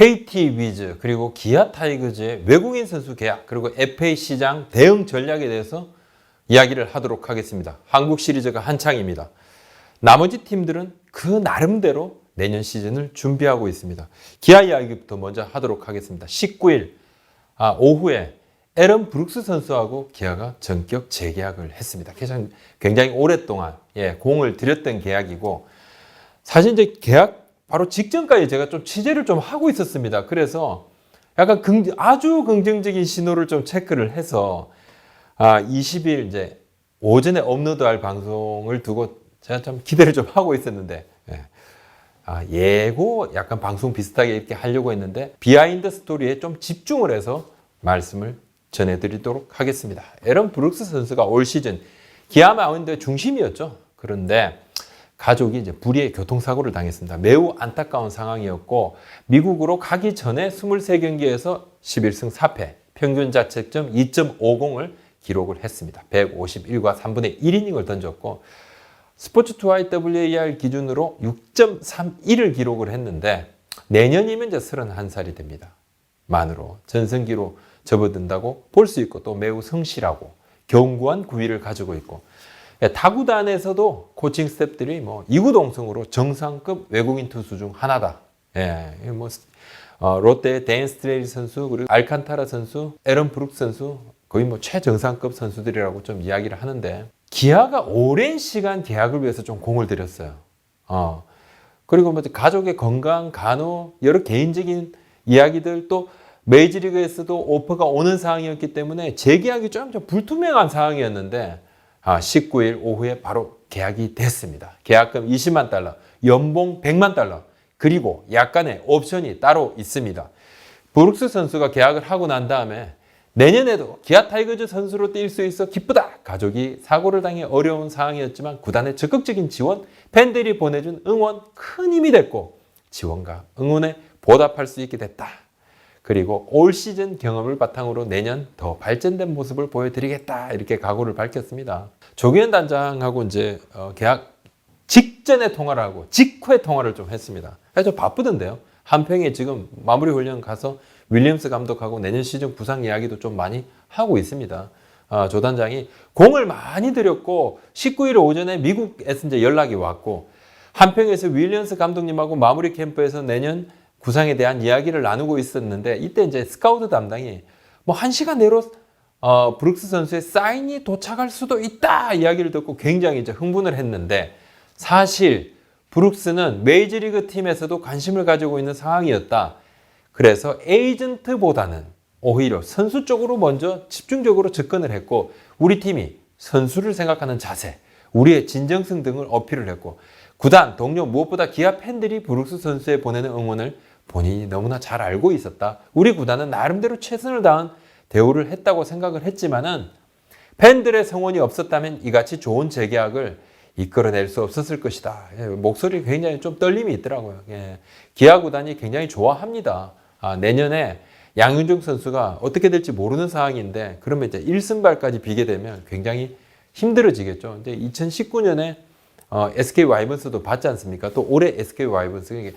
KT 위즈 그리고 기아 타이거즈의 외국인 선수 계약 그리고 FA 시장 대응 전략에 대해서 이야기를 하도록 하겠습니다. 한국 시리즈가 한창입니다. 나머지 팀들은 그 나름대로 내년 시즌을 준비하고 있습니다. 기아 이야기부터 먼저 하도록 하겠습니다. 19일 오후에 에런 브룩스 선수하고 기아가 전격 재계약을 했습니다. 굉장히 오랫동안 공을 들였던 계약이고, 사실 이제 계약 바로 직전까지 제가 좀 취재를 좀 하고 있었습니다. 그래서 약간 아주 긍정적인 신호를 좀 체크를 해서 20일 이제 오전에 업로드할 방송을 두고 제가 좀 기대를 좀 하고 있었는데, 예고 약간 방송 비슷하게 이렇게 하려고 했는데 비하인드 스토리에 좀 집중을 해서 말씀을 전해드리도록 하겠습니다. 에런 브룩스 선수가 올 시즌 기아 마운드의 중심이었죠. 그런데 가족이 이제 불의의 교통사고를 당했습니다. 매우 안타까운 상황이었고, 미국으로 가기 전에 23경기에서 11승 4패, 평균 자책점 2.50을 기록을 했습니다. 151과 3분의 1이닝을 던졌고, 스포츠2iWAR 기준으로 6.31을 기록을 했는데, 내년이면 이제 31살이 됩니다. 만으로 전성기로 접어든다고 볼 수 있고, 또 매우 성실하고 견고한 구위를 가지고 있고, 타구단에서도 코칭 스태프들이 이구동성으로 정상급 외국인 투수 중 하나다. 롯데의 댄 스트레일 선수, 그리고 알칸타라 선수, 에런 브룩스 선수, 거의 최정상급 선수들이라고 좀 이야기를 하는데, 기아가 오랜 시간 계약을 위해서 좀 공을 들였어요. 그리고 가족의 건강, 간호, 여러 개인적인 이야기들, 또 메이저리그에서도 오퍼가 오는 상황이었기 때문에 재계약이 좀 불투명한 상황이었는데, 19일 오후에 바로 계약이 됐습니다. 계약금 20만 달러, 연봉 100만 달러, 그리고 약간의 옵션이 따로 있습니다. 브룩스 선수가 계약을 하고 난 다음에 내년에도 기아 타이거즈 선수로 뛸 수 있어 기쁘다. 가족이 사고를 당해 어려운 상황이었지만 구단의 적극적인 지원, 팬들이 보내준 응원 큰 힘이 됐고, 지원과 응원에 보답할 수 있게 됐다. 그리고 올 시즌 경험을 바탕으로 내년 더 발전된 모습을 보여드리겠다. 이렇게 각오를 밝혔습니다. 조기현 단장하고 이제 계약 직전에 통화를 하고 직후에 통화를 좀 했습니다. 좀 바쁘던데요. 한평에 지금 마무리 훈련 가서 윌리엄스 감독하고 내년 시즌 부상 이야기도 좀 많이 하고 있습니다. 조 단장이 공을 많이 들였고 19일 오전에 미국에서 이제 연락이 왔고, 한평에서 윌리엄스 감독님하고 마무리 캠프에서 내년 구상에 대한 이야기를 나누고 있었는데, 이때 이제 스카우트 담당이 1시간 내로 브룩스 선수의 사인이 도착할 수도 있다 이야기를 듣고 굉장히 이제 흥분을 했는데, 사실 브룩스는 메이저리그 팀에서도 관심을 가지고 있는 상황이었다. 그래서 에이전트보다는 오히려 선수 쪽으로 먼저 집중적으로 접근을 했고, 우리 팀이 선수를 생각하는 자세, 우리의 진정성 등을 어필을 했고, 구단, 동료, 무엇보다 기아 팬들이 브룩스 선수에 보내는 응원을 본인이 너무나 잘 알고 있었다. 우리 구단은 나름대로 최선을 다한 대우를 했다고 생각을 했지만은 팬들의 성원이 없었다면 이같이 좋은 재계약을 이끌어낼 수 없었을 것이다. 목소리 굉장히 좀 떨림이 있더라고요. 기아 구단이 굉장히 좋아합니다. 내년에 양윤종 선수가 어떻게 될지 모르는 상황인데, 그러면 이제 1승발까지 비게 되면 굉장히 힘들어지겠죠. 이제 2019년에 SK 와이번스도 봤지 않습니까? 또 올해 SK 와이번스,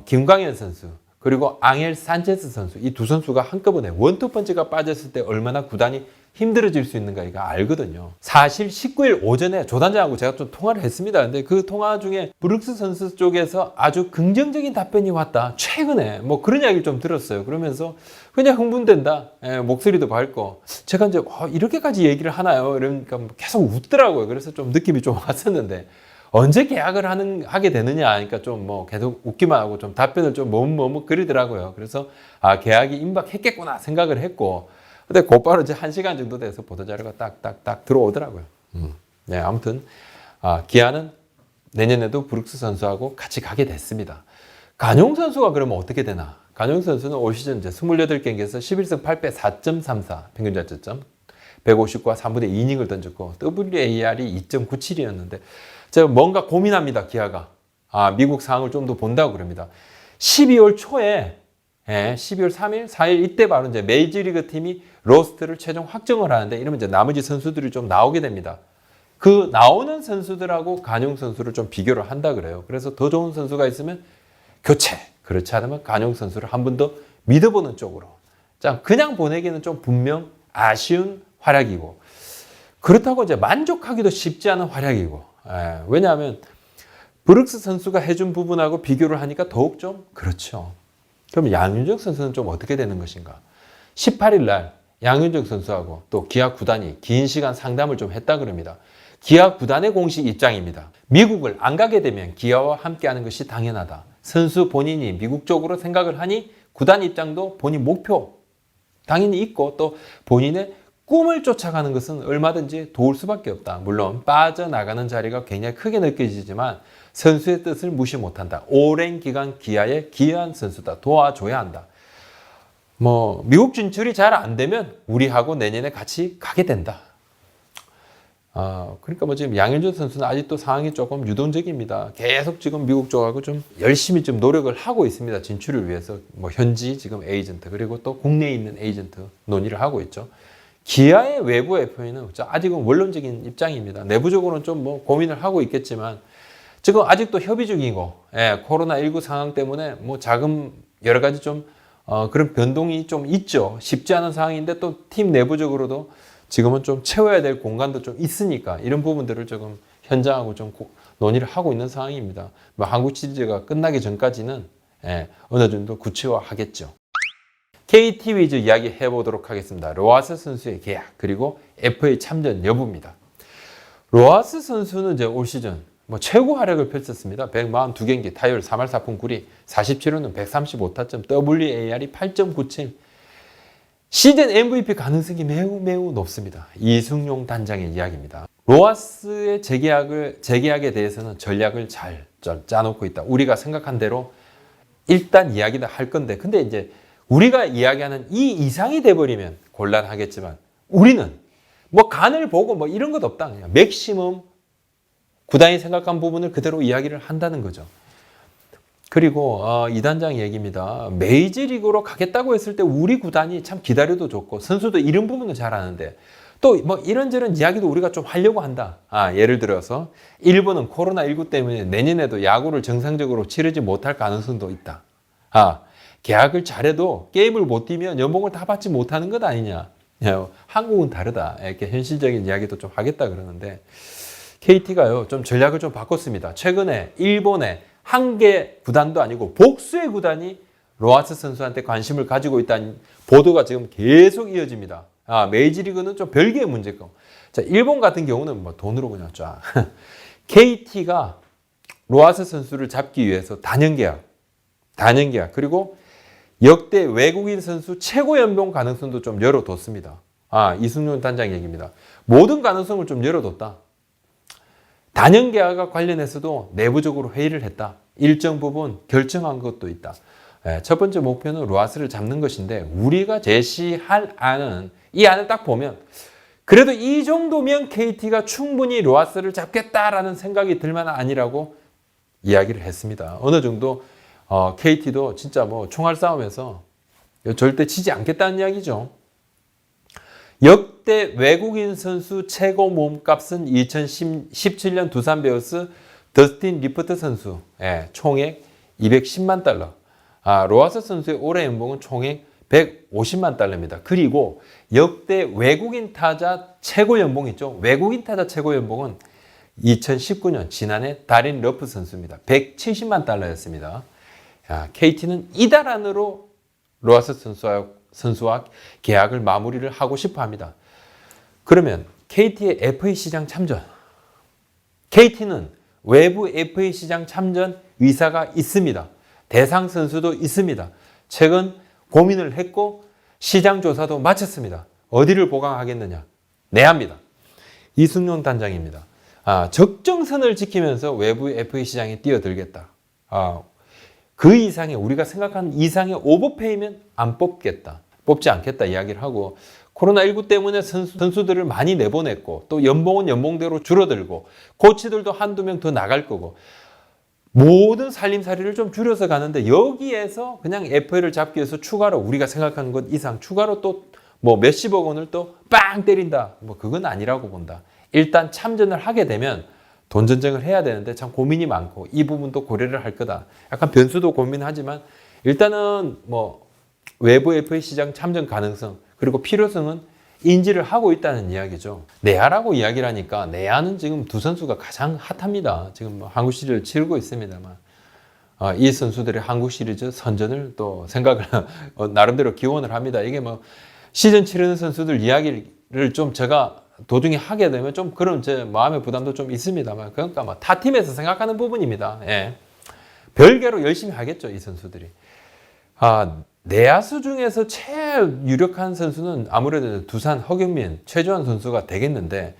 김광현 선수, 그리고 앙헬 산체스 선수, 이 두 선수가 한꺼번에 원투펀치가 빠졌을 때 얼마나 구단이 힘들어질 수 있는가 이거 알거든요. 사실 19일 오전에 조 단장하고 제가 좀 통화를 했습니다. 근데 그 통화 중에 브룩스 선수 쪽에서 아주 긍정적인 답변이 왔다. 최근에 그런 이야기를 좀 들었어요. 그러면서 그냥 흥분된다. 목소리도 밝고. 제가 이제 이렇게까지 얘기를 하나요? 이러니까 계속 웃더라고요. 그래서 좀 느낌이 좀 왔었는데, 언제 계약을 하게 되느냐 하니까 좀 계속 웃기만 하고 좀 답변을 좀 머뭇머뭇거리더라고요. 그래서 계약이 임박했겠구나 생각을 했고, 근데 곧바로 이제 1시간 정도 돼서 보도자료가 딱 들어오더라고요. 네, 아무튼 기아는 내년에도 브룩스 선수하고 같이 가게 됐습니다. 간용 선수가 그러면 어떻게 되나? 간용 선수는 올 시즌 이제 28경기에서 11승 8패 4.34 평균 자책점, 150과 3분의 2이닝을 던졌고 WAR이 2.97이었는데 제가 뭔가 고민합니다. 기아가 미국 상황을 좀 더 본다고 그럽니다. 12월 초에 12월 3일, 4일 이때 바로 이제 메이저리그 팀이 로스트를 최종 확정을 하는데, 이러면 이제 나머지 선수들이 좀 나오게 됩니다. 그 나오는 선수들하고 간용 선수를 좀 비교를 한다 그래요. 그래서 더 좋은 선수가 있으면 교체, 그렇지 않으면 간용 선수를 한 번 더 믿어보는 쪽으로. 자, 그냥 보내기는 좀 분명 아쉬운 활약이고, 그렇다고 이제 만족하기도 쉽지 않은 활약이고. 왜냐하면 브룩스 선수가 해준 부분하고 비교를 하니까 더욱 좀 그렇죠. 그럼 양윤종 선수는 좀 어떻게 되는 것인가? 18일 날 양윤종 선수하고 또 기아 구단이 긴 시간 상담을 좀 했다 그럽니다. 기아 구단의 공식 입장입니다. 미국을 안 가게 되면 기아와 함께하는 것이 당연하다. 선수 본인이 미국 쪽으로 생각을 하니 구단 입장도 본인 목표 당연히 있고 또 본인의 꿈을 쫓아가는 것은 얼마든지 도울 수밖에 없다. 물론 빠져나가는 자리가 굉장히 크게 느껴지지만 선수의 뜻을 무시 못한다. 오랜 기간 기아의 기여한 선수다. 도와줘야 한다. 미국 진출이 잘 안 되면 우리하고 내년에 같이 가게 된다. 그러니까 지금 양현종 선수는 아직도 상황이 조금 유동적입니다. 계속 지금 미국 쪽하고 좀 열심히 좀 노력을 하고 있습니다. 진출을 위해서 현지 지금 에이전트 그리고 또 국내에 있는 에이전트 논의를 하고 있죠. 기아의 외부 FA는 아직은 원론적인 입장입니다. 내부적으로는 좀 고민을 하고 있겠지만 지금 아직도 협의 중이고 코로나19 상황 때문에 자금 여러 가지 좀 그런 변동이 좀 있죠. 쉽지 않은 상황인데 또 팀 내부적으로도 지금은 좀 채워야 될 공간도 좀 있으니까 이런 부분들을 조금 현장하고 좀 논의를 하고 있는 상황입니다. 한국 시리즈가 끝나기 전까지는 어느 정도 구체화하겠죠. KT 위즈 이야기 해보도록 하겠습니다. 로하스 선수의 계약 그리고 FA 참전 여부입니다. 로하스 선수는 이제 올 시즌 최고 활약을 펼쳤습니다. 142경기, 타율 3할 4푼 9리, 47호는 135타점, WAR이 8.97. 시즌 MVP 가능성이 매우 높습니다. 이승용 단장의 이야기입니다. 로하스의 재계약에 대해서는 전략을 잘 짜놓고 있다. 우리가 생각한 대로 일단 이야기도 할 건데, 근데 이제 우리가 이야기하는 이 이상이 돼버리면 곤란하겠지만 우리는 간을 보고 이런 것 없다. 그냥 맥시멈 구단이 생각한 부분을 그대로 이야기를 한다는 거죠. 그리고 이 단장 얘기입니다. 메이저리그로 가겠다고 했을 때 우리 구단이 참 기다려도 좋고 선수도 이런 부분은 잘 아는데 또 이런저런 이야기도 우리가 좀 하려고 한다. 예를 들어서 일본은 코로나19 때문에 내년에도 야구를 정상적으로 치르지 못할 가능성도 있다. 계약을 잘해도 게임을 못 뛰면 연봉을 다 받지 못하는 것 아니냐. 한국은 다르다. 이렇게 현실적인 이야기도 좀 하겠다 그러는데 KT가요 좀 전략을 좀 바꿨습니다. 최근에 일본의 한 개 구단도 아니고 복수의 구단이 로하스 선수한테 관심을 가지고 있다는 보도가 지금 계속 이어집니다. 메이저리그는 좀 별개의 문제고. 자, 일본 같은 경우는 돈으로 그냥 쫙. KT가 로하스 선수를 잡기 위해서 단연 계약 그리고 역대 외국인 선수 최고 연봉 가능성도 좀 열어뒀습니다. 이승용 단장 얘기입니다. 모든 가능성을 좀 열어뒀다. 단연 계약과 관련해서도 내부적으로 회의를 했다. 일정 부분 결정한 것도 있다. 첫 번째 목표는 로하스를 잡는 것인데 우리가 제시할 안은 이 안을 딱 보면 그래도 이 정도면 KT가 충분히 로하스를 잡겠다라는 생각이 들 만한 아니라고 이야기를 했습니다. 어느 정도 KT도 진짜 총알 싸움에서 절대 지지 않겠다는 이야기죠. 역대 외국인 선수 최고 몸값은 2017년 두산 베어스 더스틴 리퍼트 선수 총액 210만 달러. 로하스 선수의 올해 연봉은 총액 150만 달러입니다. 그리고 역대 외국인 타자 최고 연봉 있죠. 외국인 타자 최고 연봉은 2019년 지난해 다린 러프 선수입니다. 170만 달러였습니다. KT는 이달 안으로 로하스 선수와 계약을 마무리를 하고 싶어 합니다. 그러면 KT의 FA 시장 참전. KT는 외부 FA 시장 참전 의사가 있습니다. 대상 선수도 있습니다. 최근 고민을 했고 시장 조사도 마쳤습니다. 어디를 보강하겠느냐? 내야입니다. 이승용 단장입니다. 적정선을 지키면서 외부 FA 시장에 뛰어들겠다. 그 이상의 우리가 생각하는 이상의 오버페이면 안 뽑겠다. 뽑지 않겠다 이야기를 하고 코로나19 때문에 선수들을 많이 내보냈고 또 연봉은 연봉대로 줄어들고 코치들도 한두 명 더 나갈 거고 모든 살림살이를 좀 줄여서 가는데 여기에서 그냥 FA를 잡기 위해서 추가로 우리가 생각하는 것 이상 추가로 또 몇십억 원을 또 빵 때린다. 그건 아니라고 본다. 일단 참전을 하게 되면 돈 전쟁을 해야 되는데 참 고민이 많고 이 부분도 고려를 할 거다. 약간 변수도 고민하지만 일단은 뭐 외부 FA 시장 참전 가능성 그리고 필요성은 인지를 하고 있다는 이야기죠. 내야라고 이야기를 하니까 내야는 지금 두 선수가 가장 핫합니다. 지금 뭐 한국 시리즈를 치르고 있습니다만 이 선수들의 한국 시리즈 선전을 또 생각을 나름대로 기원을 합니다. 이게 뭐 시즌 치르는 선수들 이야기를 좀 제가 도중에 하게 되면 좀 그런 제 마음의 부담도 좀 있습니다만 그러니까 뭐 타 팀에서 생각하는 부분입니다. 예. 별개로 열심히 하겠죠, 이 선수들이. 내야수 중에서 제일 유력한 선수는 아무래도 두산 허경민, 최주환 선수가 되겠는데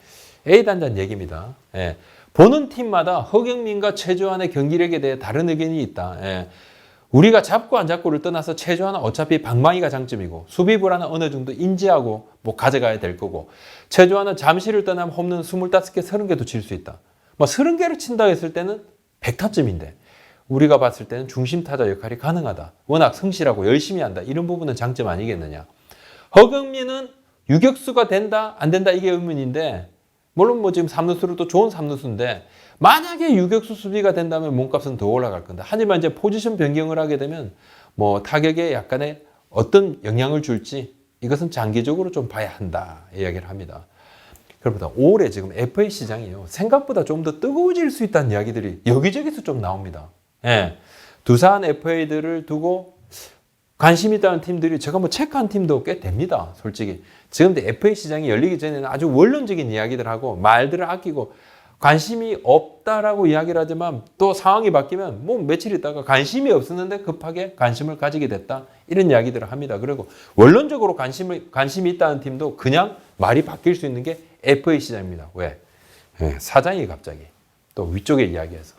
A단장 얘기입니다. 예. 보는 팀마다 허경민과 최주환의 경기력에 대해 다른 의견이 있다. 예. 우리가 잡고 안 잡고를 떠나서 최주환은 어차피 방망이가 장점이고 수비 불안은 어느 정도 인지하고 뭐 가져가야 될 거고 최주환은 잠시를 떠나면 홈런 25개, 30개도 칠 수 있다. 뭐 30개를 친다 했을 때는 100타점인데 우리가 봤을 때는 중심 타자 역할이 가능하다. 워낙 성실하고 열심히 한다. 이런 부분은 장점 아니겠느냐. 허경민은 유격수가 된다, 안 된다 이게 의문인데 물론 뭐 지금 3루수로 좋은 3루수인데 만약에 유격수 수비가 된다면 몸값은 더 올라갈 건데 하지만 이제 포지션 변경을 하게 되면 뭐 타격에 약간의 어떤 영향을 줄지 이것은 장기적으로 좀 봐야 한다 이야기를 합니다. 그러다 올해 지금 FA 시장이요 생각보다 좀 더 뜨거워질 수 있다는 이야기들이 여기저기서 좀 나옵니다. 예, 두산 FA들을 두고 관심 있다는 팀들이 제가 뭐 체크한 팀도 꽤 됩니다. 솔직히 지금도 FA 시장이 열리기 전에는 아주 원론적인 이야기들 하고 말들을 아끼고 관심이 없다라고 이야기를 하지만 또 상황이 바뀌면 뭐 며칠 있다가 관심이 없었는데 급하게 관심을 가지게 됐다 이런 이야기들을 합니다. 그리고 원론적으로 관심이 있다는 팀도 그냥 말이 바뀔 수 있는 게 FA 시장입니다. 왜? 예, 사장이 갑자기 또 위쪽에 이야기해서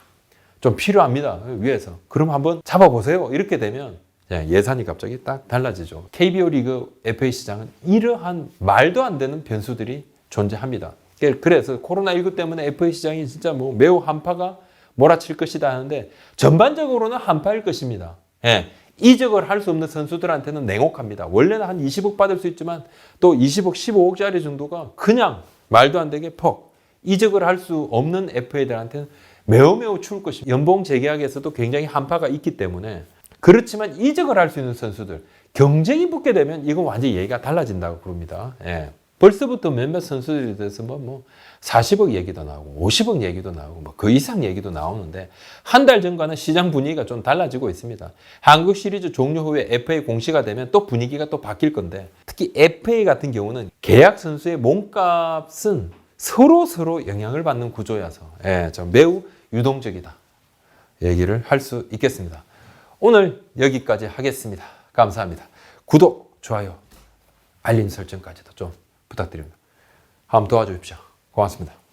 좀 필요합니다. 위에서. 그럼 한번 잡아보세요. 이렇게 되면 예산이 갑자기 딱 달라지죠. KBO 리그 FA 시장은 이러한 말도 안 되는 변수들이 존재합니다. 그래서 코로나19 때문에 FA 시장이 진짜 뭐 매우 한파가 몰아칠 것이다 하는데 전반적으로는 한파일 것입니다. 예. 이적을 할 수 없는 선수들한테는 냉혹합니다. 원래는 한 20억 받을 수 있지만 또 20억, 15억짜리 정도가 그냥 말도 안 되게 퍽 이적을 할 수 없는 FA들한테는 매우 추울 것입니다. 연봉 재계약에서도 굉장히 한파가 있기 때문에 그렇지만 이적을 할 수 있는 선수들 경쟁이 붙게 되면 이건 완전히 얘기가 달라진다고 그럽니다. 예. 벌써부터 몇몇 선수들에 대해서 뭐 40억 얘기도 나오고 50억 얘기도 나오고 뭐 그 이상 얘기도 나오는데 한 달 전과는 시장 분위기가 좀 달라지고 있습니다. 한국 시리즈 종료 후에 FA 공시가 되면 또 분위기가 또 바뀔 건데 특히 FA 같은 경우는 계약 선수의 몸값은 서로 영향을 받는 구조여서 좀 매우 유동적이다 얘기를 할 수 있겠습니다. 오늘 여기까지 하겠습니다. 감사합니다. 구독, 좋아요, 알림 설정까지도 좀 부탁드립니다. 한번 도와주십시오. 고맙습니다.